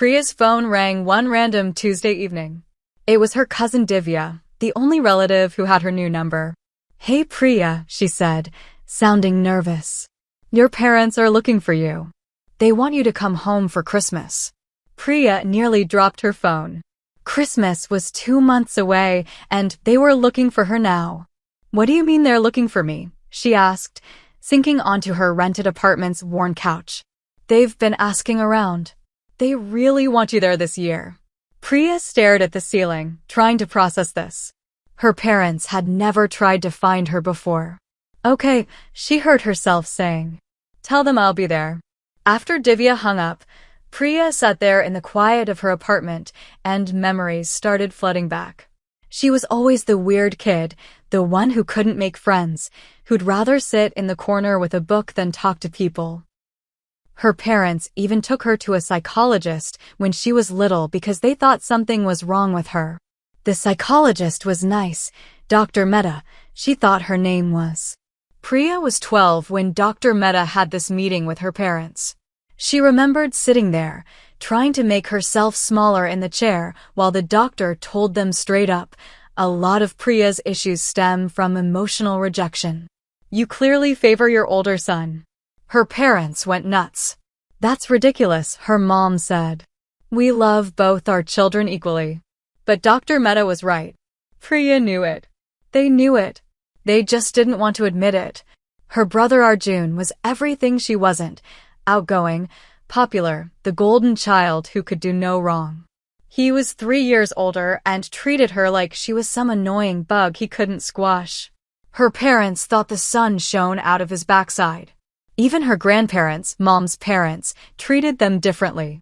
Priya's phone rang one random Tuesday evening. It was her cousin Divya, the only relative who had her new number. "Hey Priya," she said, sounding nervous. "Your parents are looking for you. They want you to come home for Christmas." Priya nearly dropped her phone. Christmas was 2 months away, and they were looking for her now. "What do you mean they're looking for me?" she asked, sinking onto her rented apartment's worn couch. "They've been asking around. They really want you there this year." Priya stared at the ceiling, trying to process this. Her parents had never tried to find her before. "Okay," she heard herself saying. "Tell them I'll be there." After Divya hung up, Priya sat there in the quiet of her apartment, and memories started flooding back. She was always the weird kid, the one who couldn't make friends, who'd rather sit in the corner with a book than talk to people. Her parents even took her to a psychologist when she was little because they thought something was wrong with her. The psychologist was nice, Dr. Mehta, she thought her name was. Priya was 12 when Dr. Mehta had this meeting with her parents. She remembered sitting there, trying to make herself smaller in the chair while the doctor told them straight up, a lot of Priya's issues stem from emotional rejection. "You clearly favor your older son." Her parents went nuts. "That's ridiculous," her mom said. "We love both our children equally." But Dr. Mehta was right. Priya knew it. They knew it. They just didn't want to admit it. Her brother Arjun was everything she wasn't: outgoing, popular, the golden child who could do no wrong. He was 3 years older and treated her like she was some annoying bug he couldn't squash. Her parents thought the sun shone out of his backside. Even her grandparents, mom's parents, treated them differently.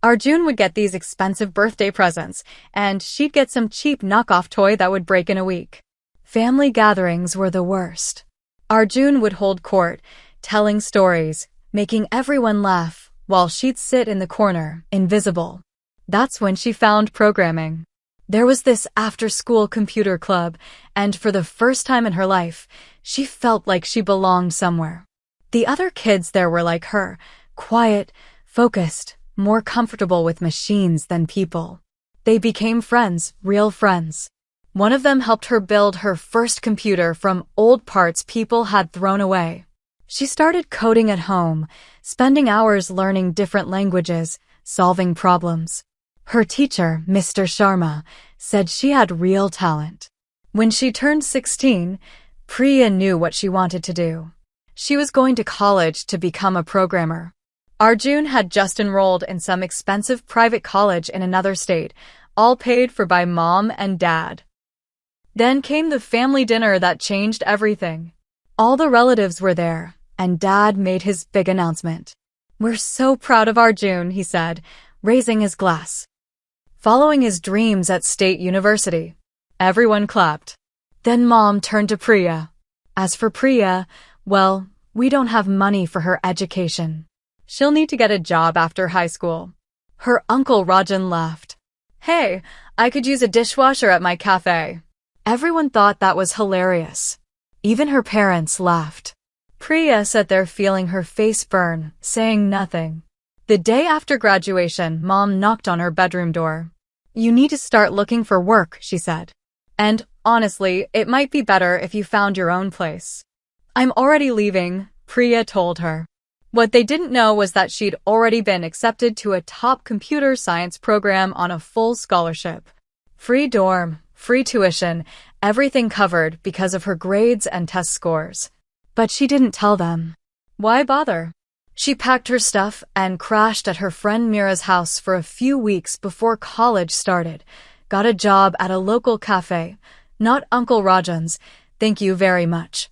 Arjun would get these expensive birthday presents, and she'd get some cheap knockoff toy that would break in a week. Family gatherings were the worst. Arjun would hold court, telling stories, making everyone laugh, while she'd sit in the corner, invisible. That's when she found programming. There was this after-school computer club, and for the first time in her life, she felt like she belonged somewhere. The other kids there were like her, quiet, focused, more comfortable with machines than people. They became friends, real friends. One of them helped her build her first computer from old parts people had thrown away. She started coding at home, spending hours learning different languages, solving problems. Her teacher, Mr. Sharma, said she had real talent. When she turned 16, Priya knew what she wanted to do. She was going to college to become a programmer. Arjun had just enrolled in some expensive private college in another state, all paid for by mom and dad. Then came the family dinner that changed everything. All the relatives were there, and Dad made his big announcement. "We're so proud of Arjun," he said, raising his glass. "Following his dreams at State University." Everyone clapped. Then Mom turned to Priya. "As for Priya, well, we don't have money for her education. She'll need to get a job after high school." Her uncle Rajan laughed. "Hey, I could use a dishwasher at my cafe." Everyone thought that was hilarious. Even her parents laughed. Priya sat there feeling her face burn, saying nothing. The day after graduation, Mom knocked on her bedroom door. "You need to start looking for work," she said. "And, honestly, it might be better if you found your own place." "I'm already leaving," Priya told her. What they didn't know was that she'd already been accepted to a top computer science program on a full scholarship. Free dorm, free tuition, everything covered because of her grades and test scores. But she didn't tell them. Why bother? She packed her stuff and crashed at her friend Mira's house for a few weeks before college started, got a job at a local cafe, not Uncle Rajan's, thank you very much,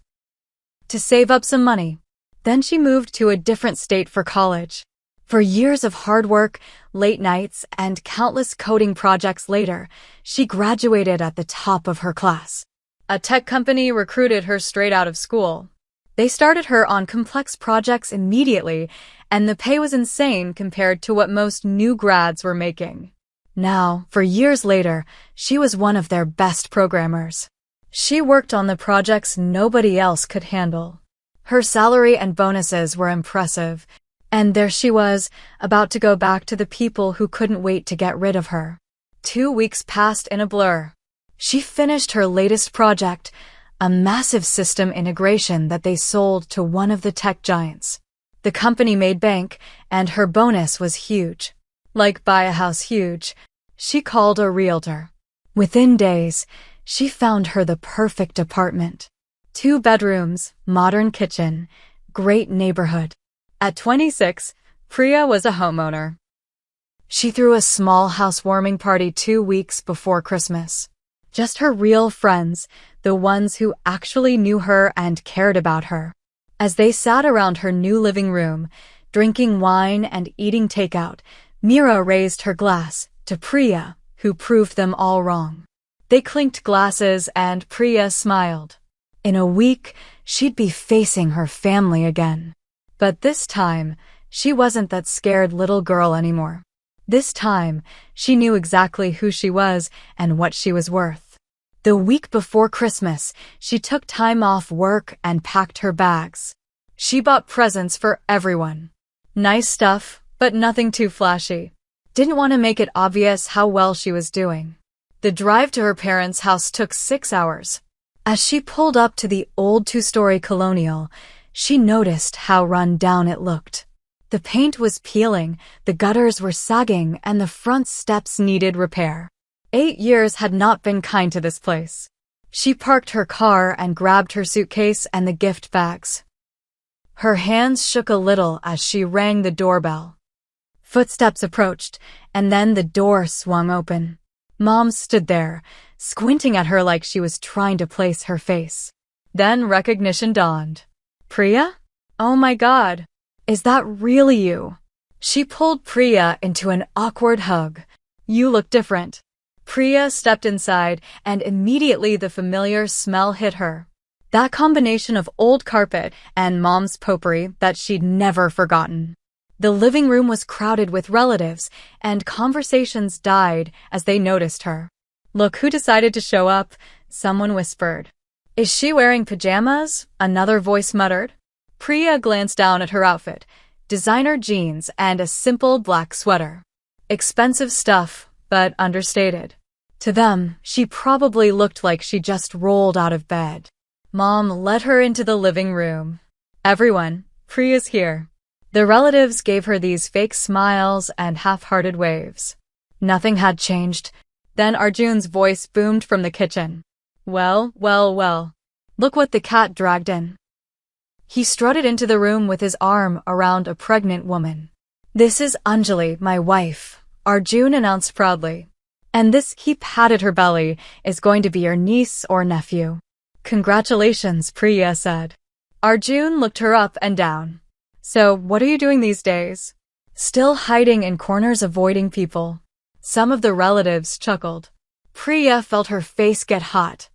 to save up some money. Then she moved to a different state for college. For years of hard work, late nights, and countless coding projects later, she graduated at the top of her class. A tech company recruited her straight out of school. They started her on complex projects immediately, and the pay was insane compared to what most new grads were making. Now, for years later, she was one of their best programmers. She worked on the projects nobody else could handle. Her salary and bonuses were impressive. And there she was, about to go back to the people who couldn't wait to get rid of her. 2 weeks passed in a blur. She finished her latest project, a massive system integration that they sold to one of the tech giants. The company made bank, and her bonus was huge. Like buy a house huge. She called a realtor. Within days, she found her the perfect apartment. 2 bedrooms, modern kitchen, great neighborhood. At 26, Priya was a homeowner. She threw a small housewarming party 2 weeks before Christmas. Just her real friends, the ones who actually knew her and cared about her. As they sat around her new living room, drinking wine and eating takeout, Meera raised her glass to Priya, who proved them all wrong. They clinked glasses and Priya smiled. In a week, she'd be facing her family again. But this time, she wasn't that scared little girl anymore. This time, she knew exactly who she was and what she was worth. The week before Christmas, she took time off work and packed her bags. She bought presents for everyone. Nice stuff, but nothing too flashy. Didn't want to make it obvious how well she was doing. The drive to her parents' house took 6 hours. As she pulled up to the old 2-story colonial, she noticed how run down it looked. The paint was peeling, the gutters were sagging, and the front steps needed repair. 8 years had not been kind to this place. She parked her car and grabbed her suitcase and the gift bags. Her hands shook a little as she rang the doorbell. Footsteps approached, and then the door swung open. Mom stood there, squinting at her like she was trying to place her face. Then recognition dawned. Priya? Oh my God. Is that really you? She pulled Priya into an awkward hug. You look different. Priya stepped inside, and immediately the familiar smell hit her. That combination of old carpet and Mom's potpourri that she'd never forgotten. The living room was crowded with relatives, and conversations died as they noticed her. Look who decided to show up, someone whispered. Is she wearing pajamas? Another voice muttered. Priya glanced down at her outfit, designer jeans and a simple black sweater. Expensive stuff, but understated. To them, she probably looked like she just rolled out of bed. Mom led her into the living room. Everyone, Priya's here. The relatives gave her these fake smiles and half-hearted waves. Nothing had changed. Then Arjun's voice boomed from the kitchen. Well, well, well. Look what the cat dragged in. He strutted into the room with his arm around a pregnant woman. This is Anjali, my wife, Arjun announced proudly. And this, he patted her belly, is going to be your niece or nephew. Congratulations, Priya said. Arjun looked her up and down. So, what are you doing these days? Still hiding in corners, avoiding people. Some of the relatives chuckled. Priya felt her face get hot.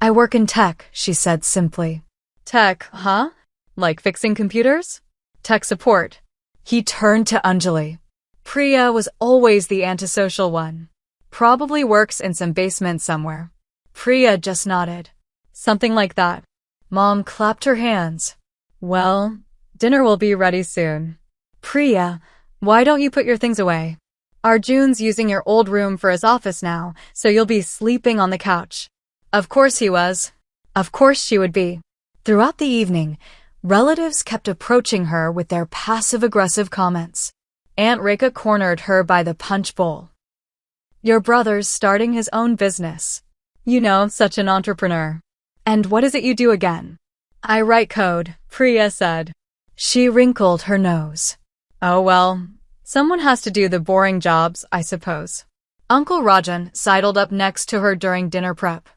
I work in tech, she said simply. Tech, huh? Like fixing computers? Tech support. He turned to Anjali. Priya was always the antisocial one. Probably works in some basement somewhere. Priya just nodded. Something like that. Mom clapped her hands. Well, dinner will be ready soon. Priya, why don't you put your things away? Arjun's using your old room for his office now, so you'll be sleeping on the couch. Of course he was. Of course she would be. Throughout the evening, relatives kept approaching her with their passive-aggressive comments. Aunt Rekha cornered her by the punch bowl. Your brother's starting his own business. You know, such an entrepreneur. And what is it you do again? I write code, Priya said. She wrinkled her nose. Oh well, someone has to do the boring jobs, I suppose. Uncle Rajan sidled up next to her during dinner prep.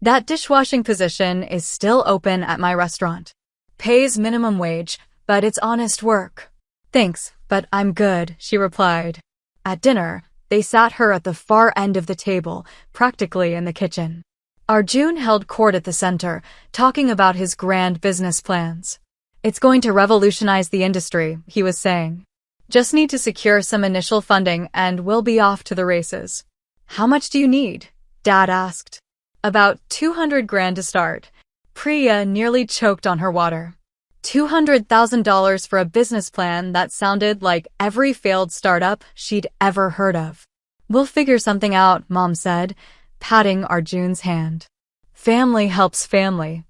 That dishwashing position is still open at my restaurant. Pays minimum wage, but it's honest work. Thanks, but I'm good, she replied. At dinner, they sat her at the far end of the table, practically in the kitchen. Arjun held court at the center, talking about his grand business plans. It's going to revolutionize the industry, he was saying. Just need to secure some initial funding and we'll be off to the races. How much do you need? Dad asked. About 200 grand to start. Priya nearly choked on her water. $200,000 for a business plan that sounded like every failed startup she'd ever heard of. We'll figure something out, Mom said, patting Arjun's hand. Family helps family.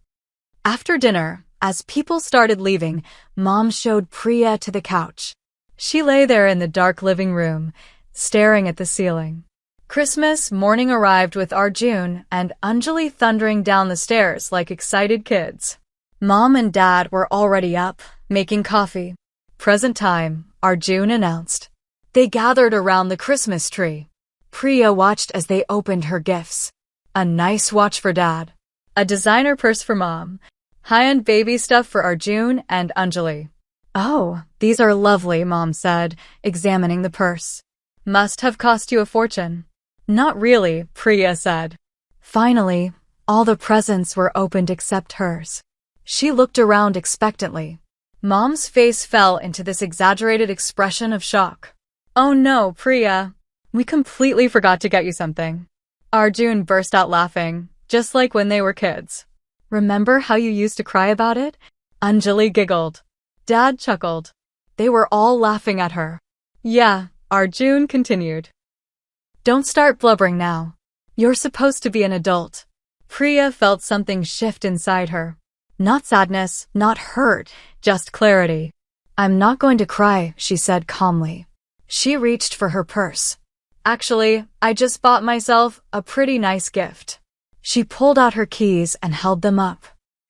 After dinner, as people started leaving, Mom showed Priya to the couch. She lay there in the dark living room, staring at the ceiling. Christmas morning arrived with Arjun and Anjali thundering down the stairs like excited kids. Mom and Dad were already up, making coffee. Present time, Arjun announced. They gathered around the Christmas tree. Priya watched as they opened her gifts. A nice watch for Dad. A designer purse for Mom. High-end baby stuff for Arjun and Anjali. Oh, these are lovely, Mom said, examining the purse. Must have cost you a fortune. Not really, Priya said. Finally, all the presents were opened except hers. She looked around expectantly. Mom's face fell into this exaggerated expression of shock. Oh no, Priya. We completely forgot to get you something. Arjun burst out laughing, just like when they were kids. Remember how you used to cry about it? Anjali giggled. Dad chuckled. They were all laughing at her. Yeah, Arjun continued. Don't start blubbering now. You're supposed to be an adult. Priya felt something shift inside her. Not sadness, not hurt, just clarity. I'm not going to cry, she said calmly. She reached for her purse. Actually, I just bought myself a pretty nice gift. She pulled out her keys and held them up.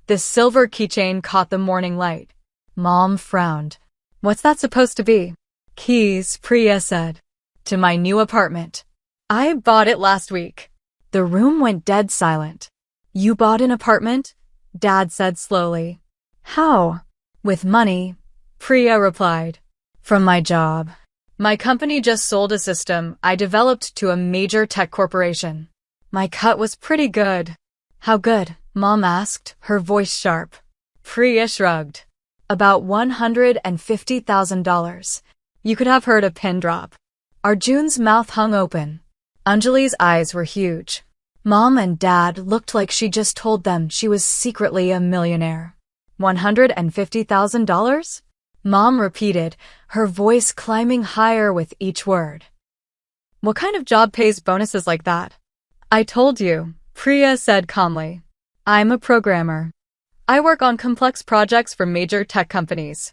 The silver keychain caught the morning light. Mom frowned. What's that supposed to be? Keys, Priya said. To my new apartment. I bought it last week. The room went dead silent. You bought an apartment? Dad said slowly. How? With money, Priya replied. From my job. My company just sold a system I developed to a major tech corporation. My cut was pretty good. How good? Mom asked, her voice sharp. Priya shrugged. About $150,000. You could have heard a pin drop. Arjun's mouth hung open. Anjali's eyes were huge. Mom and Dad looked like she just told them she was secretly a millionaire. $150,000? Mom repeated, her voice climbing higher with each word. What kind of job pays bonuses like that? I told you, Priya said calmly. I'm a programmer. I work on complex projects for major tech companies.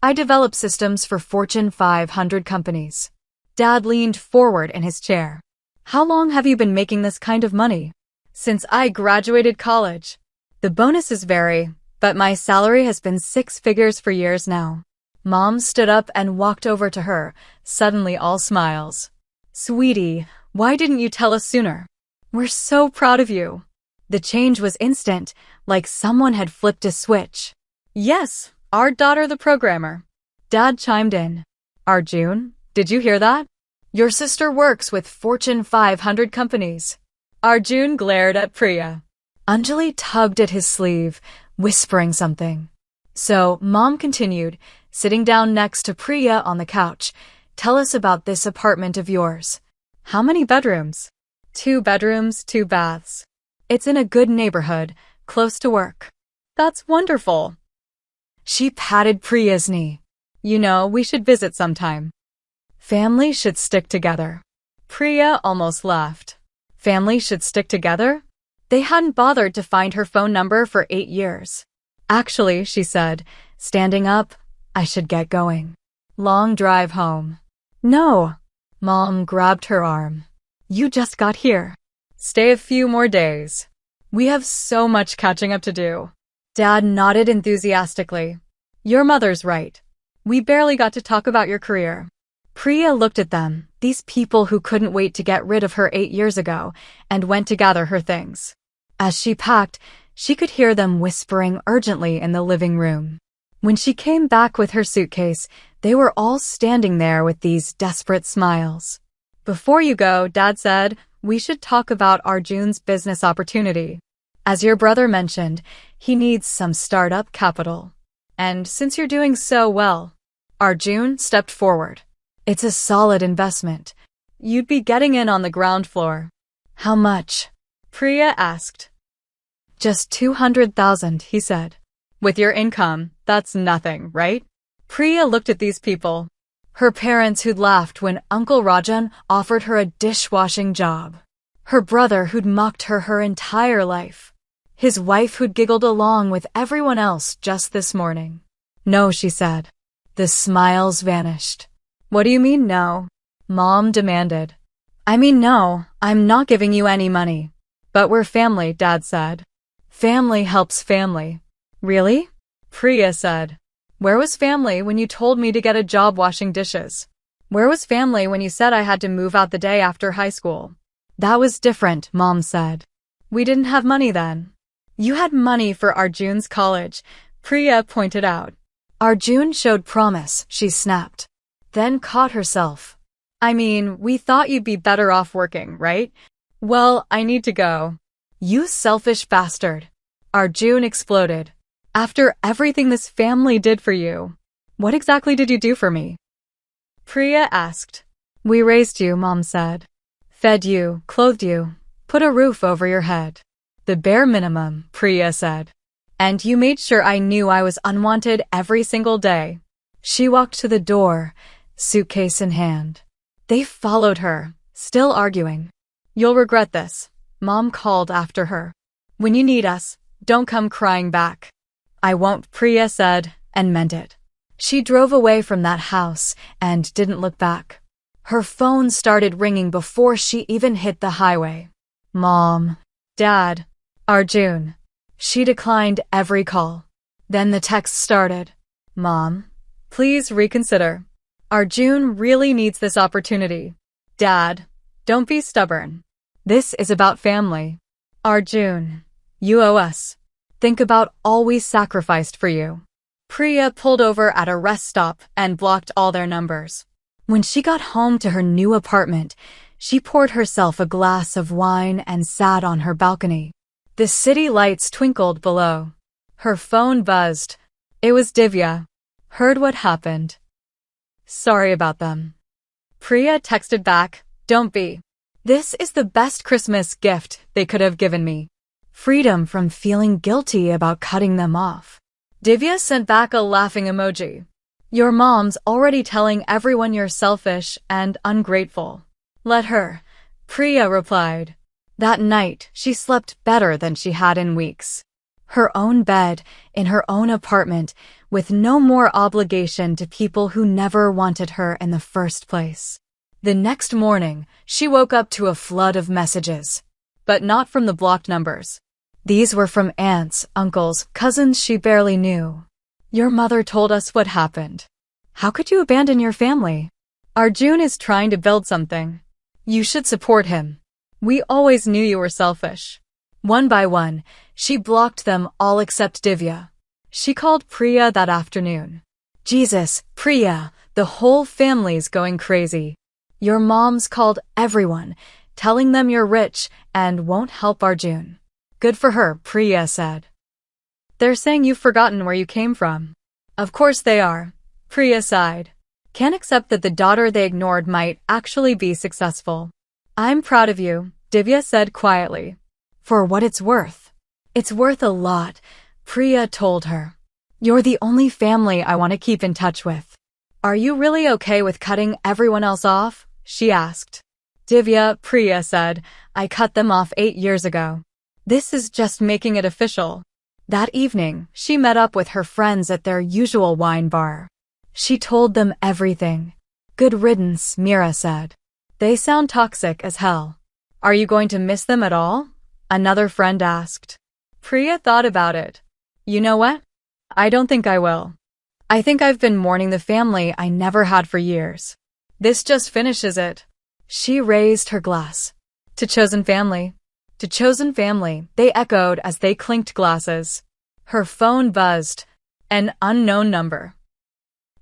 I develop systems for Fortune 500 companies. Dad leaned forward in his chair. How long have you been making this kind of money? Since I graduated college. The bonuses vary, but my salary has been 6 figures for years now. Mom stood up and walked over to her, suddenly all smiles. Sweetie, why didn't you tell us sooner? We're so proud of you. The change was instant, like someone had flipped a switch. Yes, our daughter the programmer. Dad chimed in. Arjun, did you hear that? Your sister works with Fortune 500 companies. Arjun glared at Priya. Anjali tugged at his sleeve, whispering something. So, Mom continued, sitting down next to Priya on the couch. Tell us about this apartment of yours. How many bedrooms? 2 bedrooms, 2 baths. It's in a good neighborhood, close to work. That's wonderful. She patted Priya's knee. You know, we should visit sometime. Family should stick together. Priya almost laughed. Family should stick together? They hadn't bothered to find her phone number for 8 years. Actually, she said, standing up, I should get going. Long drive home. No. Mom grabbed her arm. You just got here. Stay a few more days. We have so much catching up to do. Dad nodded enthusiastically. Your mother's right. We barely got to talk about your career. Priya looked at them, these people who couldn't wait to get rid of her 8 years ago, and went to gather her things. As she packed, she could hear them whispering urgently in the living room. When she came back with her suitcase, they were all standing there with these desperate smiles. Before you go, Dad said, we should talk about Arjun's business opportunity. As your brother mentioned, he needs some startup capital. And since you're doing so well, Arjun stepped forward. It's a solid investment. You'd be getting in on the ground floor. How much? Priya asked. Just 200,000, he said. With your income, that's nothing, right? Priya looked at these people. Her parents who'd laughed when Uncle Rajan offered her a dishwashing job. Her brother who'd mocked her entire life. His wife who'd giggled along with everyone else just this morning. No, she said. The smiles vanished. What do you mean no? Mom demanded. I mean no, I'm not giving you any money. But we're family, Dad said. Family helps family. Really? Priya said. Where was family when you told me to get a job washing dishes? Where was family when you said I had to move out the day after high school? That was different, Mom said. We didn't have money then. You had money for Arjun's college, Priya pointed out. Arjun showed promise, she snapped. Then caught herself. I mean, we thought you'd be better off working, right? Well, I need to go. You selfish bastard. Arjun exploded. After everything this family did for you, what exactly did you do for me? Priya asked. We raised you, Mom said. Fed you, clothed you, put a roof over your head. The bare minimum, Priya said. And you made sure I knew I was unwanted every single day. She walked to the door, suitcase in hand. They followed her, still arguing. You'll regret this, Mom called after her. When you need us, don't come crying back. I won't, Priya said, and meant it. She drove away from that house and didn't look back. Her phone started ringing before she even hit the highway. Mom. Dad. Arjun. She declined every call. Then the text started. Mom. Please reconsider. Arjun really needs this opportunity. Dad. Don't be stubborn. This is about family. Arjun. You owe us. Think about all we sacrificed for you. Priya pulled over at a rest stop and blocked all their numbers. When she got home to her new apartment, she poured herself a glass of wine and sat on her balcony. The city lights twinkled below. Her phone buzzed. It was Divya. Heard what happened. Sorry about them. Priya texted back, don't be. This is the best Christmas gift they could have given me. Freedom from feeling guilty about cutting them off. Divya sent back a laughing emoji. Your mom's already telling everyone you're selfish and ungrateful. Let her. Priya replied. That night, she slept better than she had in weeks. Her own bed, in her own apartment, with no more obligation to people who never wanted her in the first place. The next morning, she woke up to a flood of messages. But not from the blocked numbers. These were from aunts, uncles, cousins she barely knew. Your mother told us what happened. How could you abandon your family? Arjun is trying to build something. You should support him. We always knew you were selfish. One by one, she blocked them all except Divya. She called Priya that afternoon. Jesus, Priya, the whole family's going crazy. Your mom's called everyone, telling them you're rich and won't help Arjun. Good for her, Priya said. They're saying you've forgotten where you came from. Of course they are. Priya sighed. Can't accept that the daughter they ignored might actually be successful. I'm proud of you, Divya said quietly. For what it's worth. It's worth a lot, Priya told her. You're the only family I want to keep in touch with. Are you really okay with cutting everyone else off? She asked. Divya, Priya said, I cut them off 8 years ago. This is just making it official. That evening, she met up with her friends at their usual wine bar. She told them everything. Good riddance, Mira said. They sound toxic as hell. Are you going to miss them at all? Another friend asked. Priya thought about it. You know what? I don't think I will. I think I've been mourning the family I never had for years. This just finishes it. She raised her glass. To chosen family. To chosen family, they echoed as they clinked glasses. Her phone buzzed. An unknown number.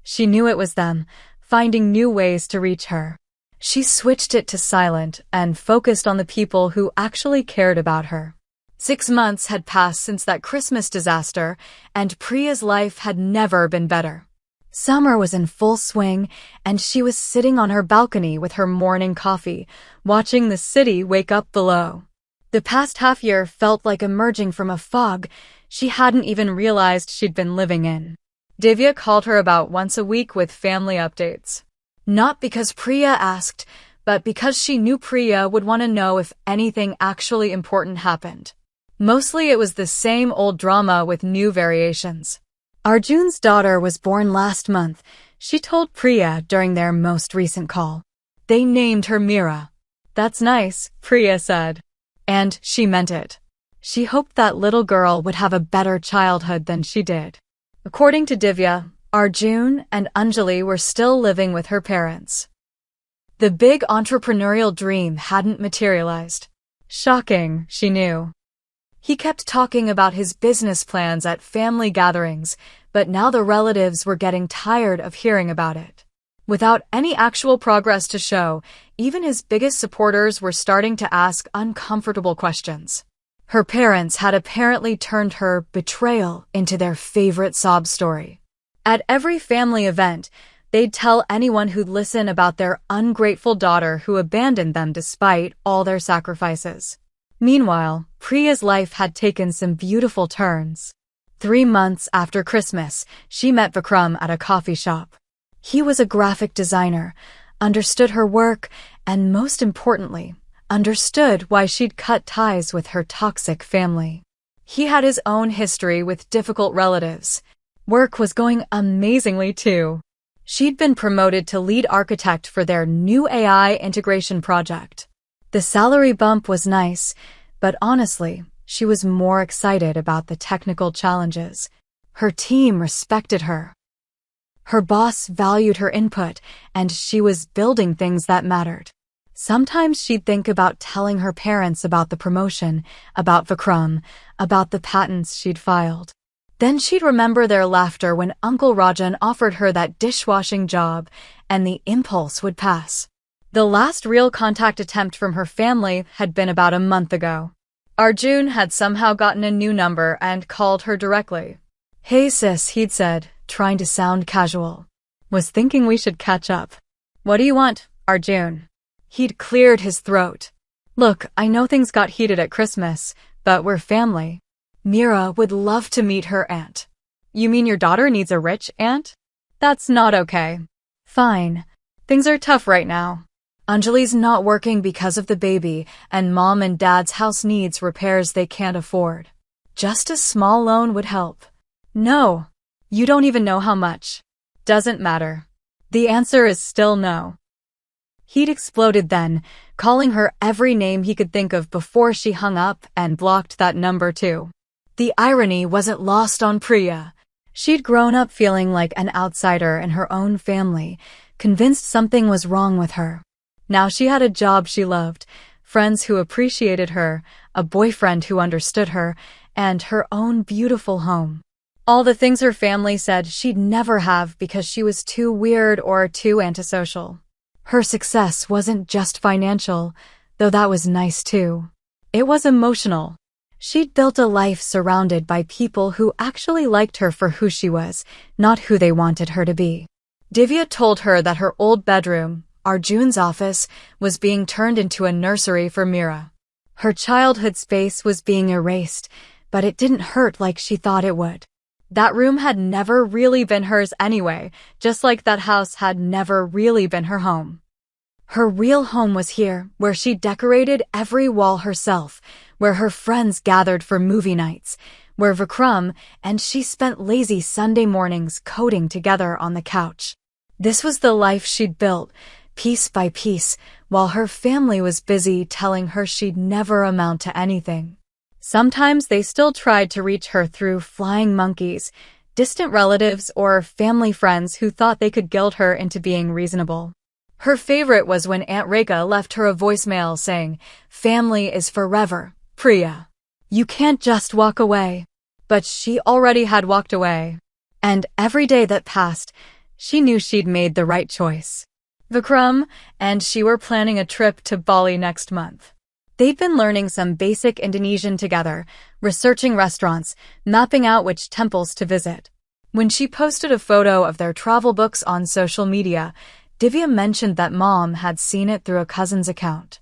She knew it was them, finding new ways to reach her. She switched it to silent and focused on the people who actually cared about her. 6 months had passed since that Christmas disaster, and Priya's life had never been better. Summer was in full swing, and she was sitting on her balcony with her morning coffee, watching the city wake up below. The past half year felt like emerging from a fog. she hadn't even realized she'd been living in. Divya called her about once a week with family updates. Not because Priya asked, but because she knew Priya would want to know if anything actually important happened. Mostly it was the same old drama with new variations. Arjun's daughter was born last month, she told Priya during their most recent call. They named her Mira. That's nice, Priya said. And she meant it. She hoped that little girl would have a better childhood than she did. According to Divya, Arjun and Anjali were still living with her parents. The big entrepreneurial dream hadn't materialized. Shocking, she knew. He kept talking about his business plans at family gatherings, but now the relatives were getting tired of hearing about it. Without any actual progress to show, even his biggest supporters were starting to ask uncomfortable questions. Her parents had apparently turned her betrayal into their favorite sob story. At every family event, they'd tell anyone who'd listen about their ungrateful daughter who abandoned them despite all their sacrifices. Meanwhile, Priya's life had taken some beautiful turns. 3 months after Christmas, she met Vikram at a coffee shop. He was a graphic designer, understood her work, and most importantly, understood why she'd cut ties with her toxic family. He had his own history with difficult relatives. Work was going amazingly too. She'd been promoted to lead architect for their new AI integration project. The salary bump was nice, but honestly, she was more excited about the technical challenges. Her team respected her. Her boss valued her input, and she was building things that mattered. Sometimes she'd think about telling her parents about the promotion, about Vikram, about the patents she'd filed. Then she'd remember their laughter when Uncle Rajan offered her that dishwashing job, and the impulse would pass. The last real contact attempt from her family had been about a month ago. Arjun had somehow gotten a new number and called her directly. Hey sis, he'd said, trying to sound casual. Was thinking we should catch up. What do you want, Arjun? He'd cleared his throat. Look, I know things got heated at Christmas, but we're family. Mira would love to meet her aunt. You mean your daughter needs a rich aunt? That's not okay. Fine. Things are tough right now. Anjali's not working because of the baby, and mom and dad's house needs repairs they can't afford. Just a small loan would help. No. You don't even know how much. Doesn't matter. The answer is still no. He'd exploded then, calling her every name he could think of before she hung up and blocked that number too. The irony wasn't lost on Priya. She'd grown up feeling like an outsider in her own family, convinced something was wrong with her. Now she had a job she loved, friends who appreciated her, a boyfriend who understood her, and her own beautiful home. All the things her family said she'd never have because she was too weird or too antisocial. Her success wasn't just financial, though that was nice too. It was emotional. She'd built a life surrounded by people who actually liked her for who she was, not who they wanted her to be. Divya told her that her old bedroom, Arjun's office, was being turned into a nursery for Mira. Her childhood space was being erased, but it didn't hurt like she thought it would. That room had never really been hers anyway, just like that house had never really been her home. Her real home was here, where she decorated every wall herself, where her friends gathered for movie nights, where Vikram and she spent lazy Sunday mornings coding together on the couch. This was the life she'd built, piece by piece, while her family was busy telling her she'd never amount to anything. Sometimes they still tried to reach her through flying monkeys, distant relatives, or family friends who thought they could guilt her into being reasonable. Her favorite was when Aunt Rekha left her a voicemail saying, "Family is forever, Priya. You can't just walk away." But she already had walked away. And every day that passed, she knew she'd made the right choice. Vikram and she were planning a trip to Bali next month. They'd been learning some basic Indonesian together, researching restaurants, mapping out which temples to visit. When she posted a photo of their travel books on social media, Divya mentioned that mom had seen it through a cousin's account.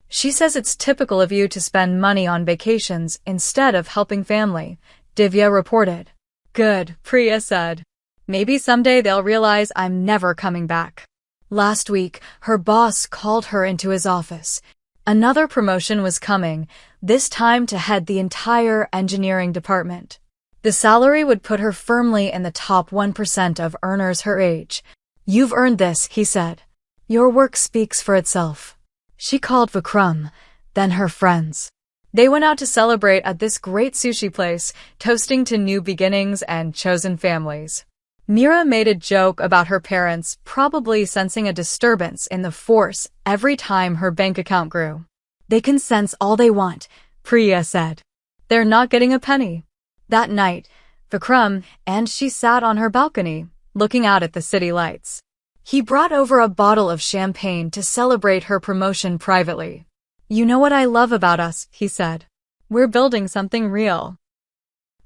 She says it's typical of you to spend money on vacations instead of helping family, Divya reported. Good, Priya said. Maybe someday they'll realize I'm never coming back. Last week, her boss called her into his office. Another promotion was coming, this time to head the entire engineering department. The salary would put her firmly in the top 1% of earners her age. You've earned this, he said. Your work speaks for itself. She called Vikram, then her friends. They went out to celebrate at this great sushi place, toasting to new beginnings and chosen families. Mira made a joke about her parents probably sensing a disturbance in the force every time her bank account grew. They can sense all they want, Priya said. They're not getting a penny. That night, Vikram and she sat on her balcony, looking out at the city lights. He brought over a bottle of champagne to celebrate her promotion privately. You know what I love about us, he said. We're building something real.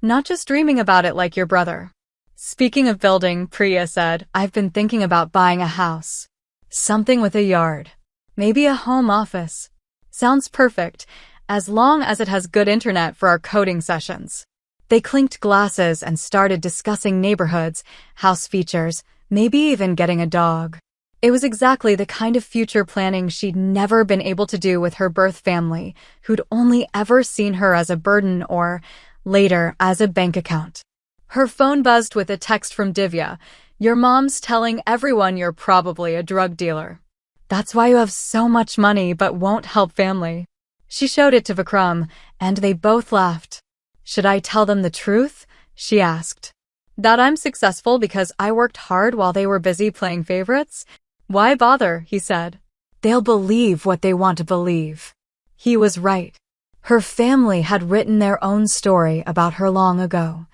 Not just dreaming about it like your brother. Speaking of building, Priya said, I've been thinking about buying a house. Something with a yard. Maybe a home office. Sounds perfect, as long as it has good internet for our coding sessions. They clinked glasses and started discussing neighborhoods, house features, maybe even getting a dog. It was exactly the kind of future planning she'd never been able to do with her birth family, who'd only ever seen her as a burden or, later, as a bank account. Her phone buzzed with a text from Divya. Your mom's telling everyone you're probably a drug dealer. That's why you have so much money but won't help family. She showed it to Vikram, and they both laughed. Should I tell them the truth? She asked. That I'm successful because I worked hard while they were busy playing favorites? Why bother, he said. They'll believe what they want to believe. He was right. Her family had written their own story about her long ago.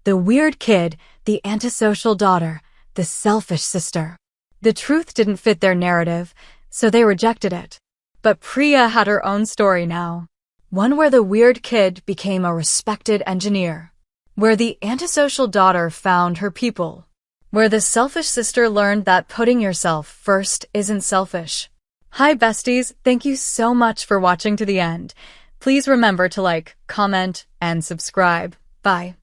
The weird kid, the antisocial daughter, the selfish sister. The truth didn't fit their narrative, so they rejected it. But Priya had her own story now. One where the weird kid became a respected engineer. Where the antisocial daughter found her people. Where the selfish sister learned that putting yourself first isn't selfish. Hi besties, thank you so much for watching to the end. Please remember to like, comment, and subscribe. Bye.